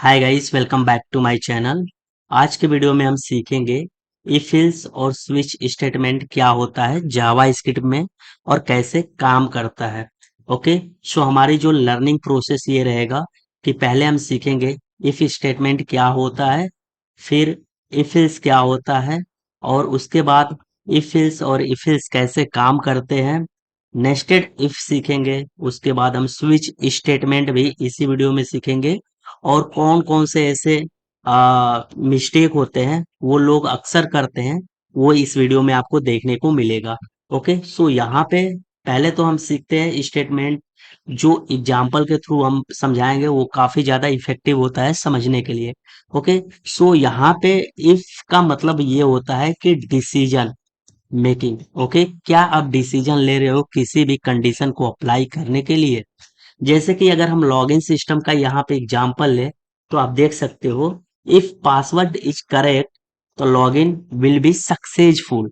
Hi guys, welcome back to my channel. आज के video में हम सीखेंगे इफ एल्स और स्विच स्टेटमेंट क्या होता है जावा स्क्रिप्ट में और कैसे काम करता है। ओके, सो हमारी जो लर्निंग प्रोसेस ये रहेगा कि पहले हम सीखेंगे इफ स्टेटमेंट क्या होता है, फिर इफ एल्स क्या होता है, और उसके बाद इफ एल्स और इफ एल्स कैसे काम करते हैं। नेस्टेड इफ सीखेंगे, उसके बाद हम स्विच स्टेटमेंट भी इसी वीडियो में सीखेंगे। और कौन कौन से ऐसे मिस्टेक होते हैं वो लोग अक्सर करते हैं, वो इस वीडियो में आपको देखने को मिलेगा। ओके, सो यहाँ पे पहले तो हम सीखते हैं स्टेटमेंट। जो एग्जाम्पल के थ्रू हम समझाएंगे वो काफी ज्यादा इफेक्टिव होता है समझने के लिए। ओके, सो यहाँ पे इफ का मतलब ये होता है कि डिसीजन मेकिंग। ओके, क्या आप डिसीजन ले रहे हो किसी भी कंडीशन को अप्लाई करने के लिए। जैसे कि अगर हम लॉगिन सिस्टम का यहाँ पे एग्जांपल ले, तो आप देख सकते हो इफ पासवर्ड इज करेक्ट तो लॉगिन विल बी सक्सेसफुल।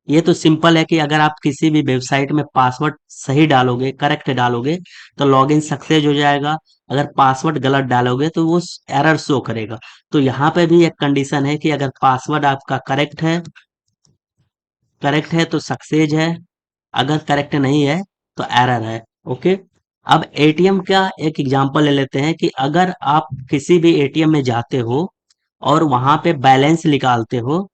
ये तो सिंपल है कि अगर आप किसी भी वेबसाइट में पासवर्ड सही डालोगे, करेक्ट डालोगे, तो लॉगिन सक्सेस हो जाएगा। अगर पासवर्ड गलत डालोगे तो वो एरर शो करेगा। तो यहाँ पे भी एक कंडीशन है कि अगर पासवर्ड आपका करेक्ट है तो सक्सेस है, अगर करेक्ट नहीं है तो एरर है। ओके, अब एटीएम का एक एग्जांपल ले लेते हैं कि अगर आप किसी भी एटीएम में जाते हो और वहां पे बैलेंस निकालते हो,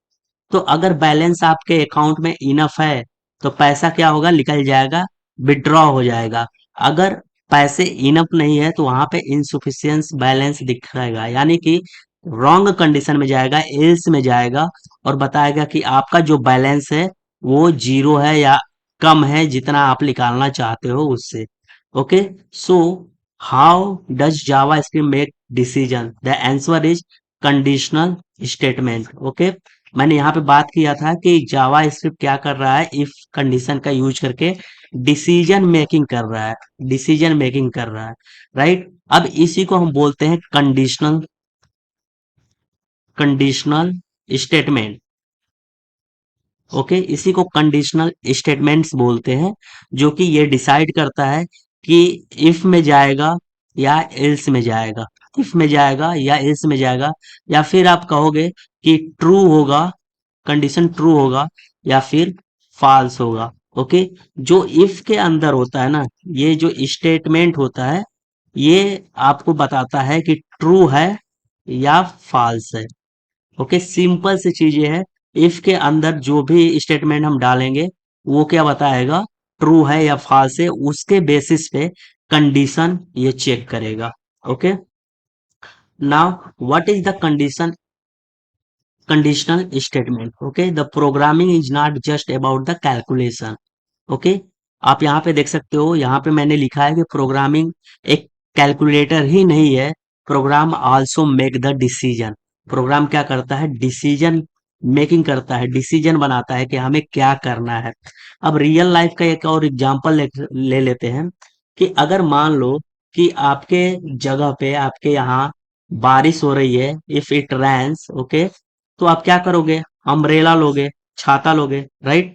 तो अगर बैलेंस आपके अकाउंट में इनफ है तो पैसा क्या होगा, निकल जाएगा, विड्रॉ हो जाएगा। अगर पैसे इनफ नहीं है तो वहां पे इनसुफिशियंस बैलेंस दिखाएगा, यानी कि रॉन्ग कंडीशन में जाएगा, एल्स में जाएगा, और बताएगा कि आपका जो बैलेंस है वो जीरो है या कम है जितना आप निकालना चाहते हो उससे। Okay, so how does Java script make decision? The answer is conditional statement. Okay, मैंने यहाँ पे बात किया था कि जावा स्क्रिप्ट क्या कर रहा है, इफ कंडीशन का यूज करके डिसीजन मेकिंग कर रहा है, डिसीजन मेकिंग कर रहा है। राइट, अब इसी को हम बोलते हैं कंडीशनल स्टेटमेंट। ओके, इसी को कंडीशनल स्टेटमेंट्स बोलते हैं, जो कि ये डिसाइड करता है कि इफ में जाएगा या एल्स में जाएगा, इफ में जाएगा या एल्स में जाएगा, या फिर आप कहोगे कि ट्रू होगा, कंडीशन ट्रू होगा, या फिर फॉल्स होगा। ओके, जो इफ के अंदर होता है ना, ये जो स्टेटमेंट होता है, ये आपको बताता है कि ट्रू है या फॉल्स है। ओके, सिंपल सी चीज ये है, इफ के अंदर जो भी स्टेटमेंट हम डालेंगे वो क्या बताएगा, ट्रू है या फॉल्स है, उसके बेसिस पे कंडीशन ये चेक करेगा। Okay, now what is the conditional statement? Okay, the programming is not just about the calculation. Okay, आप यहाँ पे देख सकते हो, यहाँ पे मैंने लिखा है कि प्रोग्रामिंग एक कैलकुलेटर ही नहीं है, program also make the decision. Program क्या करता है, डिसीजन मेकिंग करता है, डिसीजन बनाता है कि हमें क्या करना है। अब रियल लाइफ का एक और एग्जांपल ले लेते हैं कि अगर मान लो कि आपके जगह पे, आपके यहाँ बारिश हो रही है, इफ इट रेन्स, ओके, तो आप क्या करोगे, अम्ब्रेला लोगे, छाता लोगे, राइट।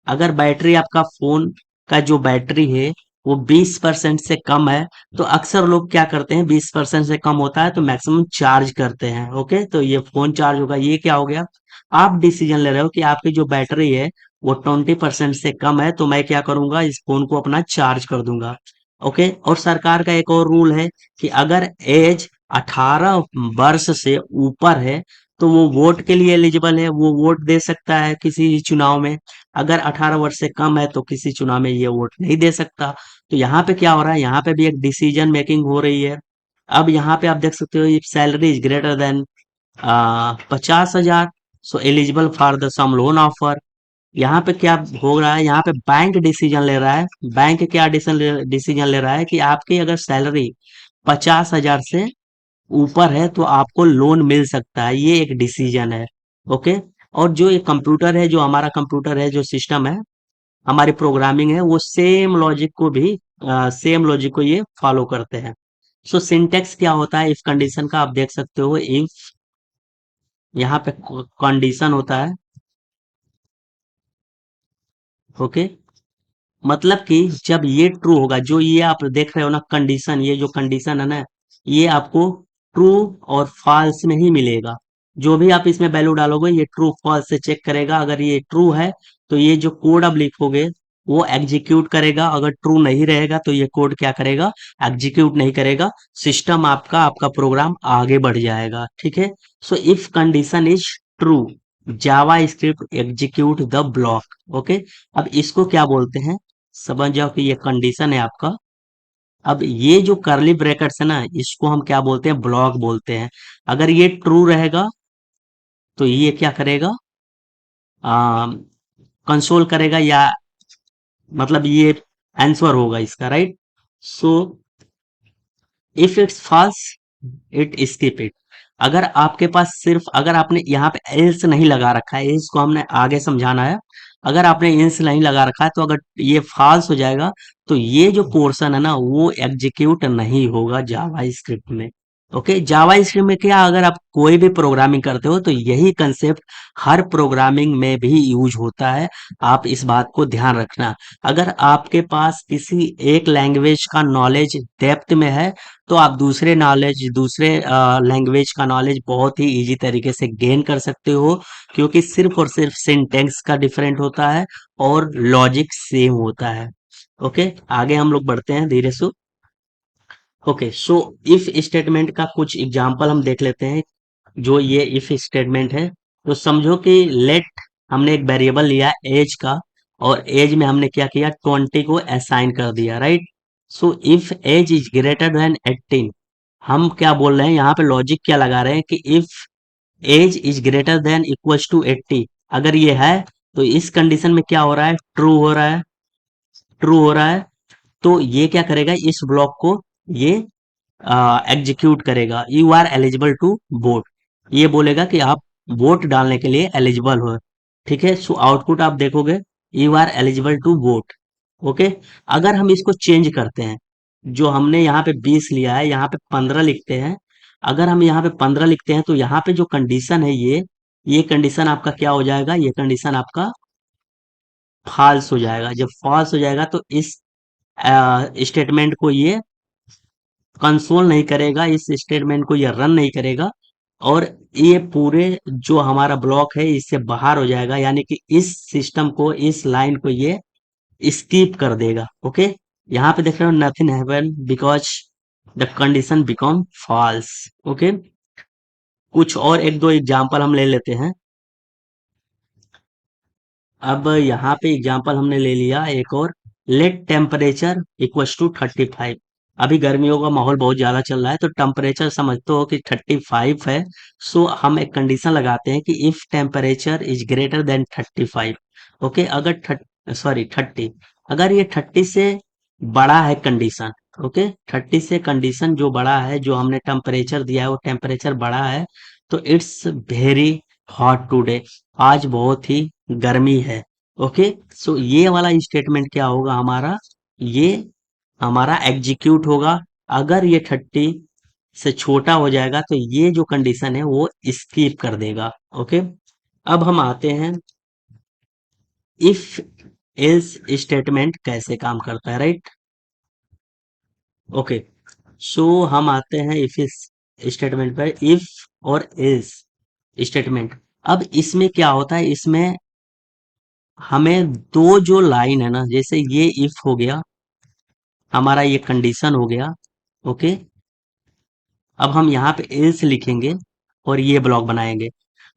अगर बैटरी आपका फोन का जो बैटरी है वो 20% से कम है, तो अक्सर लोग क्या करते हैं, 20% से कम होता है तो मैक्सिमम चार्ज करते हैं। ओके, तो ये फोन चार्ज होगा, ये क्या हो गया, आप डिसीजन ले रहे हो कि आपकी जो बैटरी है वो 20% से कम है, तो मैं क्या करूंगा, इस फोन को अपना चार्ज कर दूंगा। ओके, और सरकार का एक और रूल है कि अगर एज 18 वर्ष से ऊपर है तो वो वोट के लिए एलिजिबल है, वो वोट दे सकता है किसी चुनाव में। अगर 18 वर्ष से कम है तो किसी चुनाव में ये वोट नहीं दे सकता। तो यहाँ पे क्या हो रहा है, यहाँ पे भी एक डिसीजन मेकिंग हो रही है। अब यहाँ पे आप देख सकते हो, if salary is greater than 50,000 so eligible for the some loan offer. यहाँ पे क्या हो रहा है, यहाँ पे बैंक डिसीजन ले रहा है। बैंक क्या डिसीजन ले रहा है कि आपकी अगर सैलरी 50,000 से ऊपर है तो आपको लोन मिल सकता है, ये एक डिसीजन है। ओके, और जो ये कंप्यूटर है, जो हमारा कंप्यूटर है, जो सिस्टम है, हमारी प्रोग्रामिंग है, वो सेम लॉजिक को ये फॉलो करते हैं। सो सिंटेक्स क्या होता है इफ कंडीशन का, आप देख सकते हो, इफ यहाँ पे कंडीशन होता है। ओके, मतलब कि जब ये ट्रू होगा, जो ये आप देख रहे हो ना कंडीशन, ये जो कंडीशन है ना, ये आपको ट्रू और फॉल्स में ही मिलेगा। जो भी आप इसमें वैल्यू डालोगे ये ट्रू फॉल्स से चेक करेगा। अगर ये ट्रू है तो ये जो कोड अब लिखोगे वो एग्जीक्यूट करेगा। अगर ट्रू नहीं रहेगा तो ये कोड क्या करेगा, एग्जीक्यूट नहीं करेगा। सिस्टम आपका आपका प्रोग्राम आगे बढ़ जाएगा। ठीक है। So if condition is true, Java script execute the block. Okay. अब इसको क्या बोलते हैं, समझ जाओ कि ये कंडीशन है आपका। अब ये जो करली ब्रैकेट्स है ना, इसको हम क्या बोलते हैं, ब्लॉक बोलते हैं। अगर ये ट्रू रहेगा तो ये क्या करेगा, कंसोल करेगा, या मतलब ये आंसर होगा इसका, right. So if it's false it skip it. अगर आपके पास सिर्फ, अगर आपने यहाँ पे एल्स नहीं लगा रखा है, एल्स को हमने आगे समझाना है। अगर आपने एल्स नहीं लगा रखा है तो अगर ये फॉल्स हो जाएगा तो ये जो पोर्शन है ना वो एग्जीक्यूट नहीं होगा जावा स्क्रिप्ट में। ओके। जावा स्क्रिप्ट में क्या, अगर आप कोई भी प्रोग्रामिंग करते हो तो यही कंसेप्ट हर प्रोग्रामिंग में भी यूज होता है। आप इस बात को ध्यान रखना। अगर आपके पास किसी एक लैंग्वेज का नॉलेज डेप्थ में है तो आप दूसरे नॉलेज, दूसरे लैंग्वेज का नॉलेज बहुत ही इजी तरीके से गेन कर सकते हो, क्योंकि सिर्फ और सिर्फ सिंटेक्स का डिफरेंट होता है और लॉजिक सेम होता है। ओके। आगे हम लोग बढ़ते हैं धीरे से। ओके। सो इफ स्टेटमेंट का कुछ एग्जांपल हम देख लेते हैं। जो ये इफ स्टेटमेंट है, तो समझो कि लेट, हमने एक वेरिएबल लिया एज का, और एज में हमने क्या किया, 20 को असाइन कर दिया, right. So if age is greater than 18, हम क्या बोल रहे हैं यहाँ पे, लॉजिक क्या लगा रहे हैं कि if age is greater than equals to 80, अगर ये है तो इस कंडीशन में क्या हो रहा है, ट्रू हो रहा है, ट्रू हो रहा है। तो ये क्या करेगा, इस ब्लॉक को ये एग्जीक्यूट करेगा, you are eligible to vote. ये बोलेगा कि आप वोट डालने के लिए एलिजिबल हो। ठीक है। सो आउटपुट आप देखोगे, you are eligible to vote. Okay. अगर हम इसको चेंज करते हैं, जो हमने यहाँ पे 20 लिया है यहाँ पे 15 लिखते हैं। अगर हम यहाँ पे 15 लिखते हैं तो यहाँ पे जो कंडीशन है ये कंडीशन आपका क्या हो जाएगा, ये कंडीशन आपका फॉल्स हो जाएगा। जब फॉल्स हो जाएगा तो इस स्टेटमेंट को ये कंसोल नहीं करेगा, इस स्टेटमेंट को ये रन नहीं करेगा, और ये पूरे जो हमारा ब्लॉक है इससे बाहर हो जाएगा, यानी कि इस सिस्टम को, इस लाइन को ये स्किप कर देगा। ओके। यहाँ पे देख रहे हो, nothing happen because the condition become false. Okay. कुछ और एक दो एग्जांपल हम ले लेते हैं। अब यहाँ पे एग्जांपल हमने ले लिया एक और, लेट टेम्परेचर इक्वल्स टू 35। अभी गर्मियों का माहौल बहुत ज्यादा चल रहा है तो टेम्परेचर समझते हो कि 35 है। सो हम एक कंडीशन लगाते हैं कि if temperature is greater then 35। Okay. अगर सॉरी 30, अगर ये 30 से बड़ा है कंडीशन, ओके, 30 से कंडीशन जो बड़ा है, जो हमने टेम्परेचर दिया है वो टेम्परेचर बड़ा है, तो इट्स वेरी हॉट टुडे, आज बहुत ही गर्मी है। ओके। सो ये वाला स्टेटमेंट क्या होगा हमारा, ये हमारा एग्जीक्यूट होगा। अगर ये 30 से छोटा हो जाएगा तो ये जो कंडीशन है वो स्किप कर देगा। ओके। अब हम आते हैं इफ एल्स स्टेटमेंट कैसे काम करता है, राइट। ओके। सो हम आते हैं इफ इस स्टेटमेंट पर, इफ और एल्स स्टेटमेंट। अब इसमें क्या होता है, इसमें हमें दो जो लाइन है ना, जैसे ये इफ हो गया हमारा, ये कंडीशन हो गया। ओके। अब हम यहाँ पे एल्स लिखेंगे और ये ब्लॉक बनाएंगे।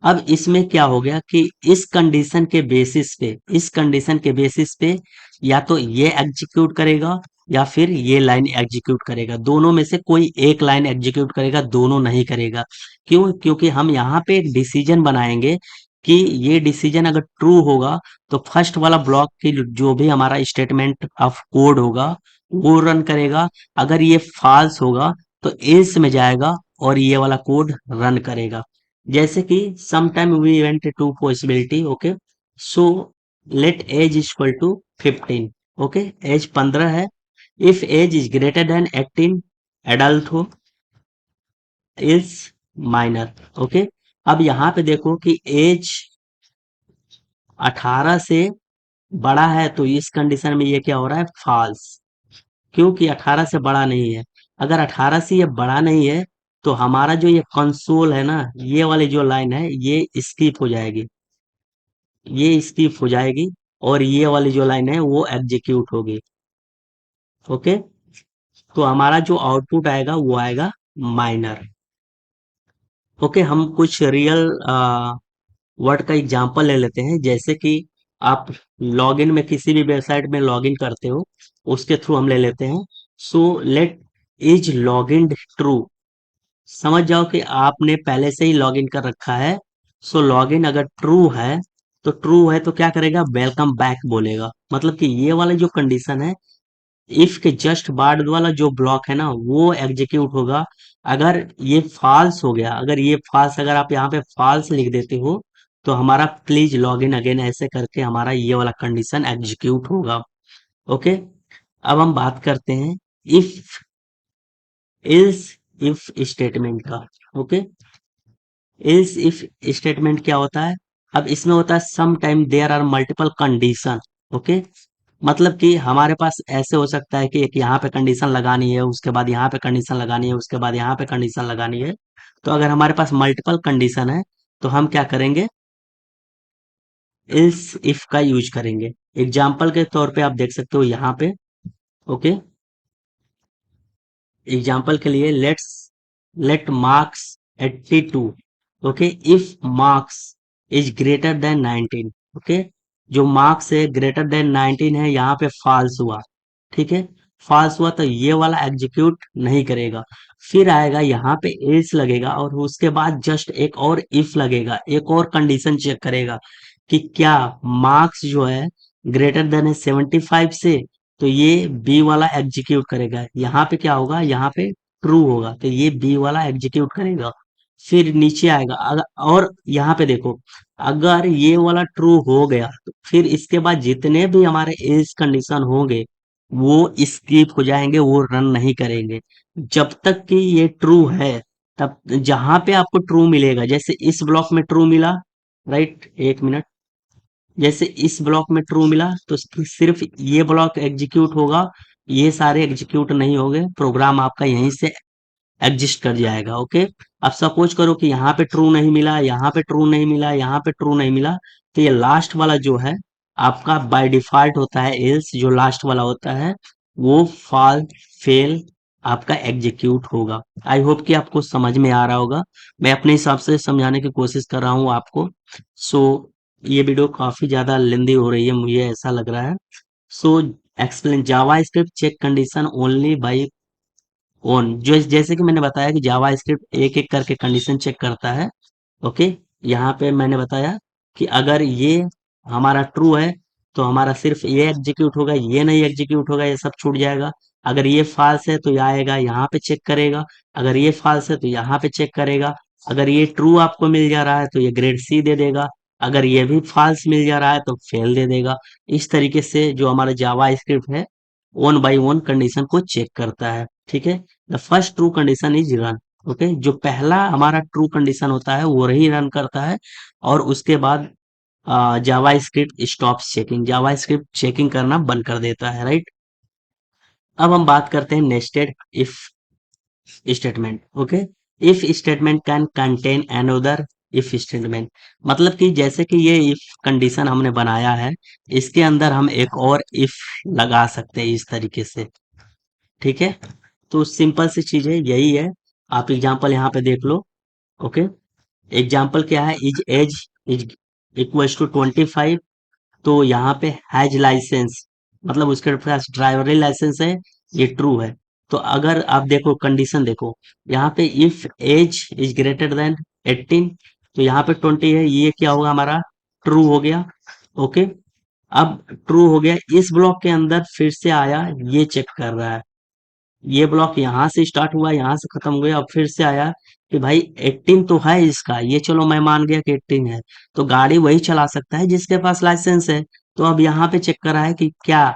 अब इसमें क्या हो गया कि इस कंडीशन के बेसिस पे, इस कंडीशन के बेसिस पे या तो ये एग्जीक्यूट करेगा या फिर ये लाइन एग्जीक्यूट करेगा। दोनों में से कोई एक लाइन एग्जीक्यूट करेगा, दोनों नहीं करेगा। क्यों? क्योंकि हम यहाँ पे एक डिसीजन बनाएंगे कि ये डिसीजन अगर ट्रू होगा तो फर्स्ट वाला ब्लॉक की जो भी हमारा स्टेटमेंट ऑफ कोड होगा वो रन करेगा। अगर ये फॉल्स होगा तो एल्स में जाएगा और ये वाला कोड रन करेगा। जैसे कि sometime we went to possibility, okay. So let age equal to 15। Okay. Age 15 है। If age is greater than 18, adult हो, इज माइनर। ओके। अब यहाँ पे देखो कि एज 18 से बड़ा है तो इस कंडीशन में ये क्या हो रहा है, फॉल्स, क्योंकि 18 से बड़ा नहीं है। अगर 18 से ये बड़ा नहीं है तो हमारा जो ये कंसोल है ना, ये वाली जो लाइन है ये स्किप हो जाएगी, ये स्किप हो जाएगी, और ये वाली जो लाइन है वो एग्जीक्यूट होगी। ओके, तो हमारा जो आउटपुट आएगा वो आएगा माइनर। ओके, हम कुछ रियल वर्ड का एग्जांपल ले लेते हैं, जैसे कि आप लॉगिन में किसी भी वेबसाइट में लॉगिन करते हो, उसके थ्रू हम ले लेते हैं। So let is login true. समझ जाओ कि आपने पहले से ही लॉगिन कर रखा है। सो लॉगिन अगर ट्रू है तो क्या करेगा, वेलकम बैक बोलेगा। मतलब कि ये वाला जो कंडीशन है, इफ के जस्ट बाद वाला जो ब्लॉक है ना वो एग्जीक्यूट होगा। अगर ये फॉल्स हो गया, अगर ये फॉल्स, अगर आप यहाँ पे फॉल्स लिख देते हो, तो हमारा प्लीज लॉग इन अगेन ऐसे करके हमारा ये वाला कंडीशन एग्जीक्यूट होगा। ओके, अब हम बात करते हैं इफ इल्स इफ स्टेटमेंट का। ओके, इल्स इफ स्टेटमेंट क्या होता है? अब इसमें होता है some time there are multiple condition. Okay, मतलब कि हमारे पास ऐसे हो सकता है कि एक यहाँ पे कंडीशन लगानी है, उसके बाद यहाँ पे कंडीशन लगानी है, उसके बाद यहाँ पे कंडीशन लगानी है। तो अगर हमारे पास मल्टीपल कंडीशन है तो हम क्या करेंगे, इल्स इफ का यूज करेंगे। एग्जाम्पल के तौर पे आप देख सकते हो यहाँ पे। ओके, एग्जाम्पल के लिए let marks 82। Okay, if marks is greater than 19। Okay, जो मार्क्स है ग्रेटर देन 19 है, यहाँ पे फॉल्स हुआ। ठीक है, फॉल्स हुआ तो ये वाला एग्जीक्यूट नहीं करेगा। फिर आएगा यहाँ पे एल्स लगेगा, और उसके बाद जस्ट एक और इफ लगेगा, एक और कंडीशन चेक करेगा कि क्या मार्क्स जो है ग्रेटर देन है 75 से, तो ये बी वाला एग्जीक्यूट करेगा। यहाँ पे क्या होगा, यहाँ पे ट्रू होगा, तो ये बी वाला एग्जीक्यूट करेगा। फिर नीचे आएगा अगर, और यहाँ पे देखो, अगर ये वाला ट्रू हो गया तो फिर इसके बाद जितने भी हमारे एल्स कंडीशन होंगे वो स्किप हो जाएंगे, वो रन नहीं करेंगे जब तक कि ये ट्रू है। तब जहां पे आपको ट्रू मिलेगा, जैसे इस ब्लॉक में ट्रू मिला, राइट, एक मिनट, जैसे इस ब्लॉक में ट्रू मिला तो सिर्फ ये ब्लॉक एग्जीक्यूट होगा, ये सारे एग्जीक्यूट नहीं होंगे, प्रोग्राम आपका यहीं से एग्जिस्ट कर जाएगा। ओके, अब सपोज करो कि यहाँ पे ट्रू नहीं मिला, यहाँ पे ट्रू नहीं मिला, यहाँ पे ट्रू नहीं मिला, तो ये लास्ट वाला जो है आपका बाय डिफॉल्ट होता है एल्स, जो लास्ट वाला होता है वो फॉल फेल आपका एग्जीक्यूट होगा। आई होप कि आपको समझ में आ रहा होगा। मैं अपने हिसाब से समझाने की कोशिश कर रहा हूँ आपको। सो ये वीडियो काफी ज्यादा लेंदी हो रही है, मुझे ऐसा लग रहा है। So explain JavaScript check condition only by own, जो जैसे कि मैंने बताया कि जावा स्क्रिप्ट एक एक करके कंडीशन चेक करता है। ओके, यहाँ पे मैंने बताया कि अगर ये हमारा ट्रू है तो हमारा सिर्फ ये एग्जीक्यूट होगा, ये नहीं एग्जीक्यूट होगा, ये सब छूट जाएगा। अगर ये फॉल्स है तो ये आएगा यहाँ पे चेक करेगा, अगर ये फॉल्स है तो यहाँ पे चेक करेगा। अगर ये ट्रू आपको मिल जा रहा है तो ये ग्रेड सी दे देगा, अगर ये भी फॉल्स मिल जा रहा है तो फेल दे देगा। इस तरीके से जो हमारा जावा स्क्रिप्ट है वन बाई वन कंडीशन को चेक करता है। ठीक है, the first true condition is run. Okay, जो पहला हमारा ट्रू कंडीशन होता है वो ही रन करता है, और उसके बाद जावा स्क्रिप्ट स्टॉप्स चेकिंग, जावा स्क्रिप्ट चेकिंग करना बंद कर देता है, राइट। अब हम बात करते हैं nested if statement. Okay, if statement can contain another if statement. मतलब कि जैसे कि ये इफ कंडीशन हमने बनाया है, इसके अंदर हम एक और इफ लगा सकते हैं इस तरीके से। ठीक है, तो सिंपल सी चीज है, यही है। आप एग्जांपल यहाँ पे देख लो। ओके, एग्जाम्पल क्या है, इज इक्वल्स टू 25, तो यहाँ पे हैज लाइसेंस, मतलब उसके पास ड्राइवरी लाइसेंस है, ये ट्रू है। तो अगर आप देखो कंडीशन देखो, यहाँ पे if age is greater than 18, तो यहाँ पे 20 है, ये क्या होगा हमारा, ट्रू हो गया। ओके, अब ट्रू हो गया, इस ब्लॉक के अंदर फिर से आया, ये चेक कर रहा है, ये ब्लॉक यहाँ से स्टार्ट हुआ, यहाँ से खत्म हुआ, अब फिर से आया कि भाई 18 तो है इसका, ये चलो मैं मान गया कि 18 है, तो गाड़ी वही चला सकता है जिसके पास लाइसेंस है। तो अब यहाँ पे चेक करा है कि क्या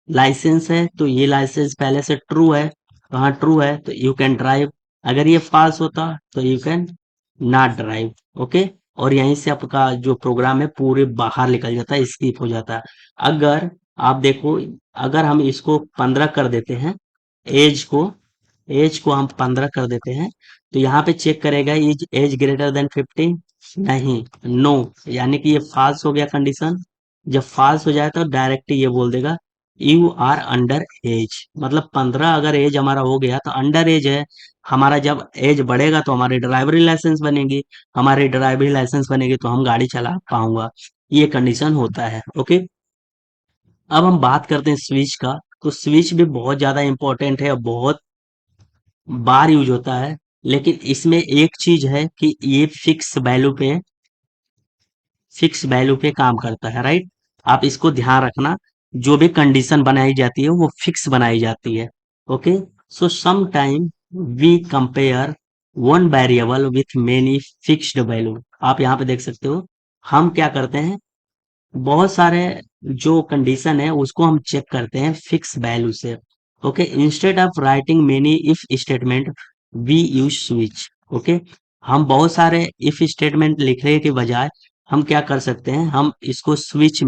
लाइसेंस है, तो ये लाइसेंस पहले से ट्रू है, तो हाँ ट्रू है, तो यू कैन ड्राइव। अगर ये फॉल्स होता तो you can not drive. Okay, और यहीं से आपका जो प्रोग्राम है पूरे बाहर निकल जाता है, स्किप हो जाता है। अगर आप देखो, अगर हम इसको 15 कर देते हैं एज को, एज को हम 15 कर देते हैं। तो यहाँ पे चेक करेगा इज एज ग्रेटर देन 15, नहीं, नो, यानी कि ये फॉल्स हो गया कंडीशन। जब फॉल्स हो जाए तो डायरेक्ट ये बोल देगा यू आर अंडर एज, मतलब 15 अगर एज हमारा हो गया तो अंडर एज है। हमारा जब एज बढ़ेगा तो हमारी ड्राइवरी लाइसेंस बनेगी, हमारी ड्राइवरी लाइसेंस बनेगी तो हम गाड़ी चला पाऊंगा, ये कंडीशन होता है। ओके, अब हम बात करते हैं स्विच का। तो स्विच भी बहुत ज्यादा इंपॉर्टेंट है और बहुत बार यूज होता है, लेकिन इसमें एक चीज है कि ये फिक्स वैल्यू पे काम करता है, राइट। आप इसको ध्यान रखना, जो भी कंडीशन बनाई जाती है वो फिक्स बनाई जाती है। Okay, so some time we compare one variable with many fixed value. आप यहाँ पे देख सकते हो, हम क्या करते हैं, बहुत सारे जो कंडीशन है उसको हम चेक करते हैं फिक्स वैल्यू से। Okay, instead of writing many if statement we use switch. Okay, हम बहुत सारे इफ स्टेटमेंट लिखने के बजाय हम क्या कर सकते हैं, हम इसको स्विच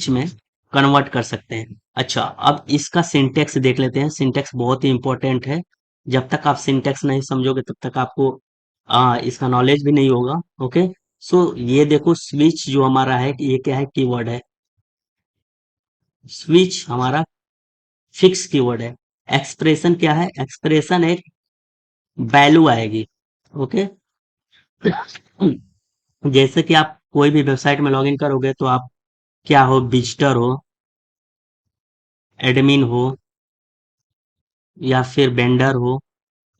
में कन्वर्ट कर सकते हैं। अच्छा, अब इसका सिंटेक्स देख लेते हैं। सिंटेक्स बहुत ही इंपॉर्टेंट है, जब तक आप सिंटेक्स नहीं समझोगे तब तक आपको इसका नॉलेज भी नहीं होगा। ओके, सो ये देखो, स्विच जो हमारा है ये क्या है, कीवर्ड है। स्विच हमारा फिक्स कीवर्ड है। एक्सप्रेशन क्या है, एक्सप्रेशन एक वैल्यू आएगी। ओके, जैसे कि आप कोई भी वेबसाइट में लॉगिन करोगे तो आप क्या हो, विजिटर हो, एडमिन हो, या फिर वेंडर हो,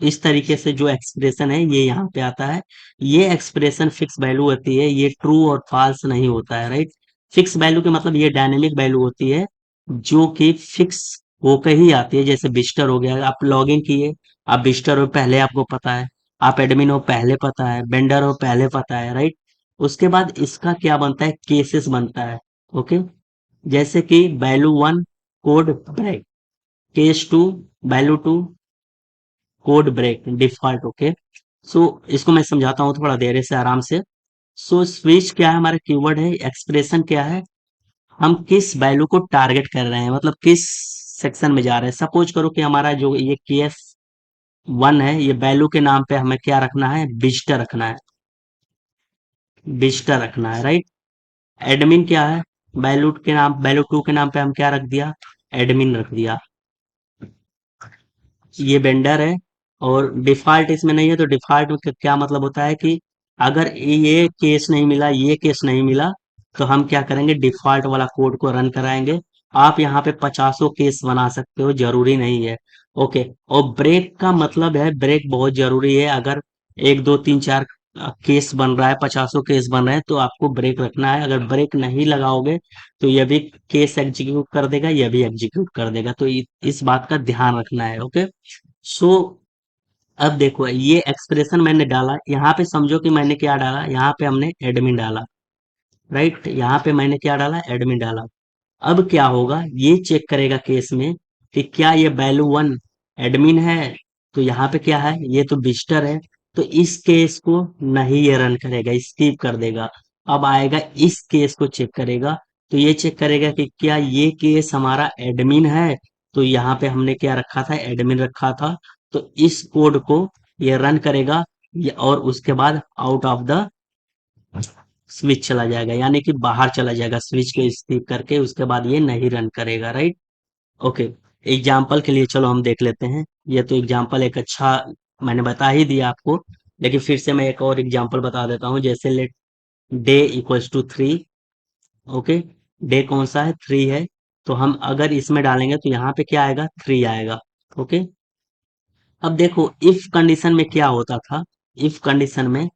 इस तरीके से जो एक्सप्रेशन है ये यहाँ पे आता है। ये एक्सप्रेशन फिक्स वैल्यू होती है, ये ट्रू और फॉल्स नहीं होता है, राइट। फिक्स वैल्यू के मतलब ये डायनेमिक वैल्यू होती है जो कि फिक्स होकर ही आती है। जैसे विजिटर हो गया, आप लॉगिन किए, आप विजिटर हो पहले आपको पता है, आप एडमिन हो पहले पता है, वेंडर हो पहले पता है, राइट। उसके बाद इसका क्या बनता है, केसेस बनता है। ओके, जैसे कि value 1 code break, case 2 value 2 code break default. Okay, so इसको मैं समझाता हूँ थोड़ा देर से आराम से। सो स्विच क्या है, हमारा कीवर्ड है। एक्सप्रेशन क्या है, हम किस वैल्यू को टारगेट कर रहे हैं, मतलब किस सेक्शन में जा रहे हैं। सपोज करो कि हमारा जो ये केस 1 है, ये वैल्यू के नाम पे हमें क्या रखना है, विजिटर रखना है, विजिटर रखना है, राइट। एडमिन क्या है, वैल्यू 2 के नाम पे हम क्या रख दिया, एडमिन रख दिया। ये वेंडर है, और डिफॉल्ट इसमें नहीं है, तो डिफॉल्ट में क्या मतलब होता है कि अगर ये केस नहीं मिला, ये केस नहीं मिला, तो हम क्या करेंगे, डिफॉल्ट वाला कोड को रन कराएंगे। आप यहाँ पे 50 केस बना सकते हो, जरूरी नहीं है। ओके, और ब्रेक का मतलब है, ब्रेक बहुत जरूरी है। अगर 1 2 3 4 केस बन रहा है, 50 केस बन रहे हैं, तो आपको ब्रेक रखना है। अगर ब्रेक नहीं लगाओगे तो ये भी केस एग्जीक्यूट कर देगा, ये भी एग्जीक्यूट कर देगा, तो इस बात का ध्यान रखना है। ओके, सो अब देखो, ये एक्सप्रेशन मैंने डाला, यहाँ पे समझो कि मैंने क्या डाला, यहाँ पे हमने एडमिन डाला, राइट। यहाँ पे मैंने क्या डाला, एडमिन डाला। अब क्या होगा, ये चेक करेगा केस में कि क्या ये वैल्यू 1 एडमिन है, तो यहाँ पे क्या है, ये तो विजिटर है, तो इस केस को नहीं ये रन करेगा, स्किप कर देगा। अब आएगा इस केस को चेक करेगा, तो ये चेक करेगा कि क्या ये केस हमारा एडमिन है, तो यहाँ पे हमने क्या रखा था, एडमिन रखा था, तो इस कोड को ये रन करेगा, और उसके बाद आउट ऑफ द स्विच चला जाएगा, यानी कि बाहर चला जाएगा, स्विच के स्किप करके, उसके बाद ये नहीं रन करेगा, राइट। ओके, एग्जाम्पल के लिए चलो हम देख लेते हैं। ये तो एग्जाम्पल एक अच्छा मैंने बता ही दिया आपको, लेकिन फिर से मैं एक और एग्जाम्पल बता देता हूँ। जैसे let day equals to 3। Okay, day कौन सा है, 3 है, तो हम अगर इसमें डालेंगे तो यहाँ पे क्या आएगा, 3 आएगा। ओके, अब देखो इफ कंडीशन में क्या होता था, इफ कंडीशन में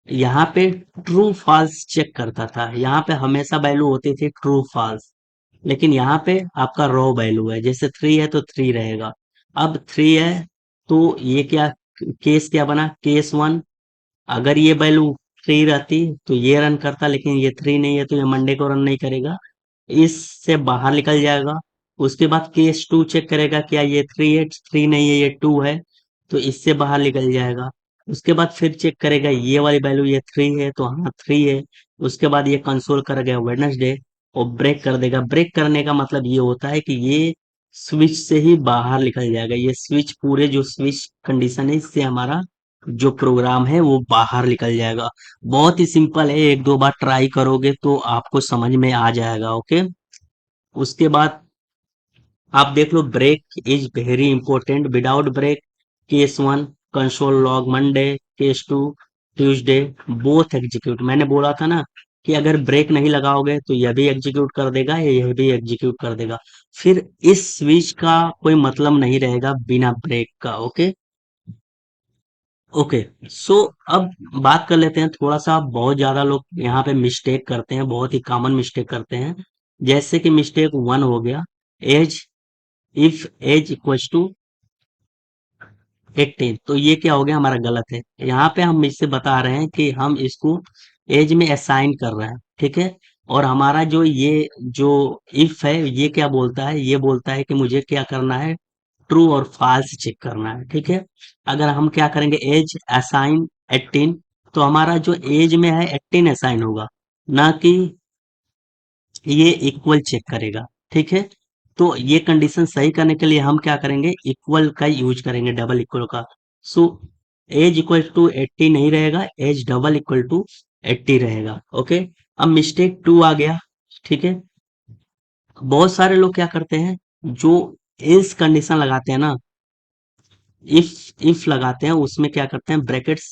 यहाँ पे ट्रू फॉल्स चेक करता था, यहाँ पे हमेशा वैल्यू होती थी ट्रू फॉल्स, लेकिन यहाँ पे आपका रो वैल्यू है, जैसे 3 है तो 3 रहेगा। अब 3 है तो ये क्या, केस क्या बना, केस 1, अगर ये वैल्यू 3 रहती तो ये रन करता, लेकिन ये 3 नहीं है तो ये मंडे को रन नहीं करेगा, इससे बाहर निकल जाएगा। उसके बाद केस 2 चेक करेगा क्या ये 3 है, 3 नहीं है ये 2 है, तो इससे बाहर निकल जाएगा। उसके बाद फिर चेक करेगा ये वाली वैल्यू, ये 3 है तो हाँ 3 है। उसके बाद ये कंसोल करेगा वेडनेसडे और ब्रेक कर देगा। ब्रेक करने का मतलब ये होता है कि ये स्विच से ही बाहर निकल जाएगा। ये स्विच पूरे जो स्विच कंडीशन है इससे हमारा जो प्रोग्राम है वो बाहर निकल जाएगा। बहुत ही सिंपल है, एक दो बार ट्राई करोगे तो आपको समझ में आ जाएगा। ओके, उसके बाद आप देख लो, break is very important. Without break case one console log Monday, case two Tuesday both execute. मैंने बोला था ना कि अगर ब्रेक नहीं लगाओगे तो यह भी एग्जीक्यूट कर देगा, यह भी एग्जीक्यूट कर देगा। फिर इस स्विच का कोई मतलब नहीं रहेगा बिना ब्रेक का। Okay okay. सो अब बात कर लेते हैं थोड़ा सा, बहुत ज्यादा लोग यहाँ पे मिस्टेक करते हैं, बहुत ही कॉमन मिस्टेक करते हैं। जैसे कि मिस्टेक वन हो गया, age, if age equals to 18, तो ये क्या हो गया हमारा, गलत है। यहाँ पे हम इससे बता रहे हैं कि हम इसको एज में असाइन कर रहे हैं, ठीक है। और हमारा जो ये जो इफ है ये क्या बोलता है, ये बोलता है कि मुझे क्या करना है, ट्रू और फॉल्स चेक करना है, ठीक है। अगर हम क्या करेंगे, एज असाइन 18, तो हमारा जो एज में है 18 असाइन होगा, ना कि ये इक्वल चेक करेगा, ठीक है। तो ये कंडीशन सही करने के लिए हम क्या करेंगे, इक्वल का यूज करेंगे, डबल इक्वल का। सो एज इक्वल टू 80 नहीं रहेगा, एज डबल इक्वल टू 80 रहेगा। ओके, अब मिस्टेक टू आ गया, ठीक है। बहुत सारे लोग क्या करते हैं, जो एल्स कंडीशन लगाते हैं ना, इफ लगाते हैं, उसमें क्या करते हैं, ब्रैकेट्स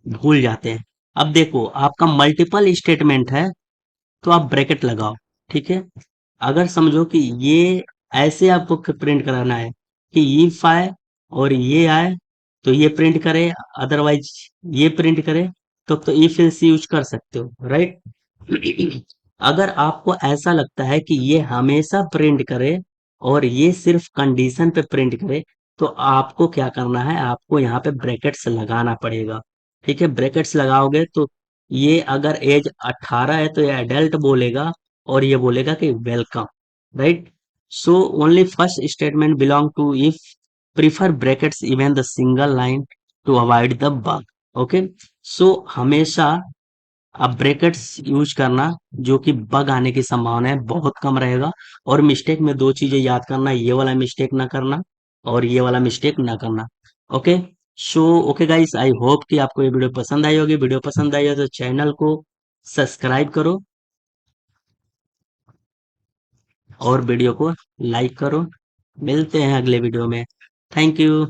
भूल जाते हैं। अब देखो, आपका मल्टीपल स्टेटमेंट है तो आप ब्रैकेट लगाओ, ठीक है। अगर समझो कि ये ऐसे आपको प्रिंट कराना है कि इफ आए और ये आए तो ये प्रिंट करे, अदरवाइज ये प्रिंट करे, तो इफ एल्स यूज कर सकते हो, राइट। अगर आपको ऐसा लगता है कि ये हमेशा प्रिंट करे और ये सिर्फ कंडीशन पे प्रिंट करे, तो आपको क्या करना है, आपको यहाँ पे ब्रैकेट्स लगाना पड़ेगा, ठीक है। ब्रैकेट्स लगाओगे तो ये अगर एज 18 है तो ये एडल्ट बोलेगा, और ये बोलेगा कि welcome, right. So only first statement belong to if, prefer brackets even the single line to avoid the bug. Okay, so हमेशा आप ब्रैकेट्स यूज करना, जो कि बग आने की संभावना है बहुत कम रहेगा। और मिस्टेक में दो चीजें याद करना, ये वाला मिस्टेक ना करना और ये वाला मिस्टेक ना करना। Okay, so okay guys, I hope कि आपको ये वीडियो पसंद आई होगी। वीडियो पसंद आई हो तो चैनल को सब्सक्राइब करो और वीडियो को लाइक करो। मिलते हैं अगले वीडियो में। Thank you.